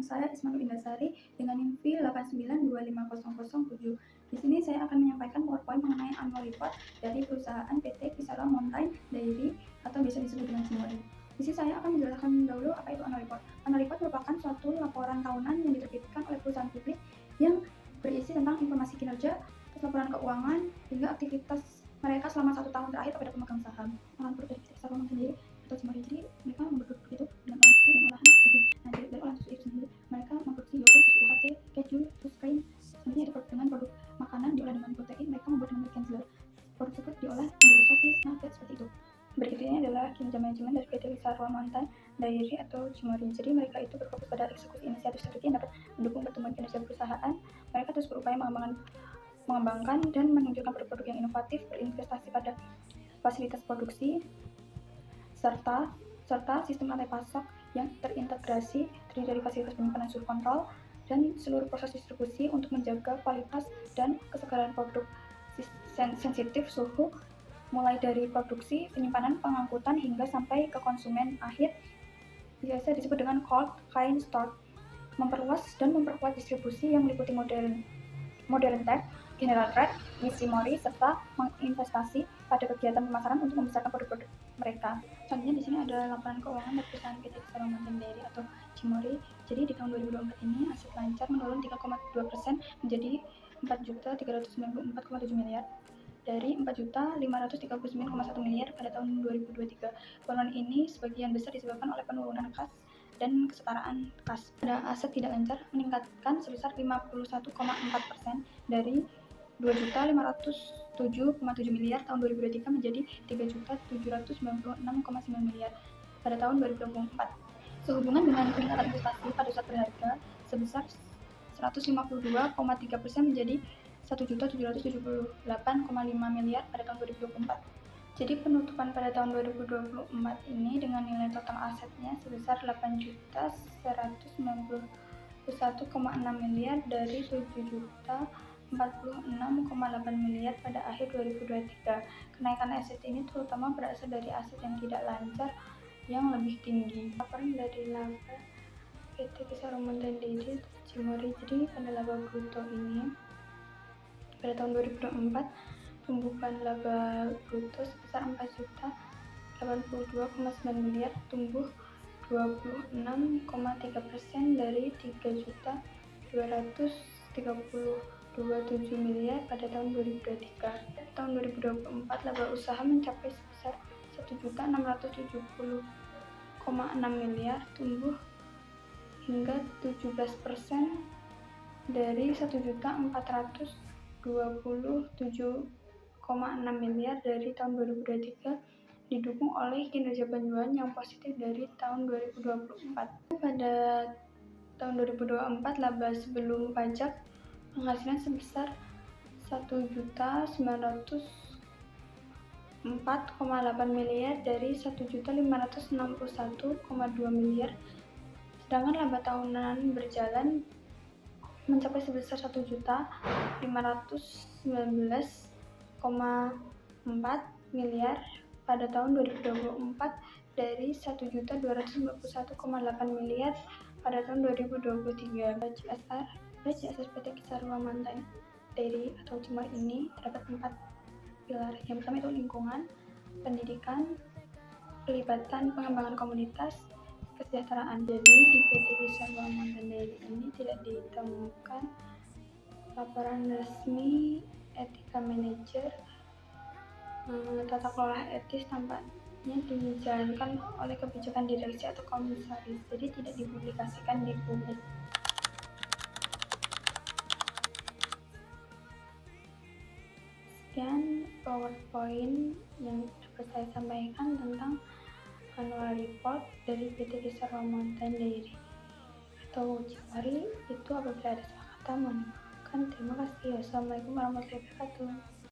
saya Ismanul Indasari dengan NIM 8925007. Di sini saya akan menyampaikan PowerPoint mengenai annual report dari perusahaan PT Kisara Mountain Dairy atau biasa disebut dengan Cimory. Di sini saya akan menjelaskan dahulu apa itu annual report. Annual report merupakan suatu laporan tahunan yang diterbitkan oleh perusahaan publik yang berisi tentang informasi kinerja, laporan keuangan, hingga aktivitas mereka selama 1 tahun terakhir kepada pemegang saham. Annual report dari PT Kisara Mountain Dairy atau Cimory, jadi mereka memproduksi itu dengan olahan susu dan olahan daging. Nah, dari olahan susu itu sendiri mereka memproduksi yogurt, susu UHT, keju, terus krim. Selanjutnya diproduksi dengan produk makanan diolah dengan protein, mereka membuat dengan Kenzler. Produk tersebut diolah menjadi sosis, nugget, seperti itu. Berikutnya adalah kinerja manajemen dari PT Kisara Mountain Dairy atau Cimory. Jadi mereka itu berfokus pada eksekusi inisiatif strategi yang dapat mendukung pertumbuhan kinerja perusahaan. Mereka terus berupaya mengembangkan dan menunjukkan produk-produk yang inovatif, berinvestasi pada fasilitas produksi, serta sistem rantai pasok yang terintegrasi, terdiri dari fasilitas penyimpanan suhu kontrol dan seluruh proses distribusi untuk menjaga kualitas dan kesegaran produk sensitif suhu, mulai dari produksi, penyimpanan, pengangkutan hingga sampai ke konsumen akhir, biasa disebut dengan cold chain store. Memperluas dan memperkuat distribusi yang meliputi modern tech, general trade, Cimory, serta menginvestasi pada kegiatan pemasaran untuk membesarkan produk-produk mereka. Selanjutnya di sini ada laporan keuangan dari perusahaan PT Kisara Mountain Dairy atau Cimory. Jadi di tahun 2024 ini aset lancar menurun 3,2% menjadi 4.394,7 miliar dari 4.539,1 miliar pada tahun 2023. Penurunan ini sebagian besar disebabkan oleh penurunan kas dan kesetaraan kas. Pada aset tidak lancar meningkatkan sebesar 51,4% dari 2.507,7 miliar tahun 2023 menjadi 3.796,9 miliar pada tahun 2024. Sehubungan dengan peningkatan investasi pada aset berharga sebesar 152,3% menjadi 1.778,5 miliar pada tahun 2024. Jadi penutupan pada tahun 2024 ini dengan nilai total asetnya sebesar 8.191,6 miliar dari 7.046,8 miliar pada akhir 2023. Kenaikan aset ini terutama berasal dari aset yang tidak lancar yang lebih tinggi. Laporan dari laba PT Kisara Mountain Dairy Cimory. Jadi pada laba bruto ini pada tahun 2024 tumbuhan laba bruto sebesar 4.082,9 miliar, tumbuh 26,3% dari 3.230,27 miliar pada tahun 2023. Tahun 2024 laba usaha mencapai sebesar 1.670,6 miliar, tumbuh hingga 17% dari 1.427,6 miliar dari tahun 2023, didukung oleh kinerja penjualan yang positif dari tahun 2024. Pada tahun 2024 laba sebelum pajak penghasilan sebesar 1.904,8 miliar dari 1.561,2 miliar, sedangkan laba tahunan berjalan mencapai sebesar 1.519,4 miliar pada tahun 2024 dari 1.291,8 miliar pada tahun 2023. Bagi asas PT Kisara Mountain Dairy atau Cimory ini terdapat 4 pilar. Yang pertama itu lingkungan, pendidikan, pelibatan pengembangan komunitas, kesejahteraan. Jadi di PT Kisara Mountain Dairy ini tidak ditemukan laporan resmi etika manajer, tata kelola etis tampaknya dijalankan oleh kebijakan direksi atau komisaris, jadi tidak dipublikasikan di publik. Sekian PowerPoint yang dapat saya sampaikan tentang annual report dari PT Kisara Mountain Dairy atau Cimory. Itu apabila ada salah kata mohon dimaafkan. Terima kasih. Wassalamualaikum warahmatullahi wabarakatuh.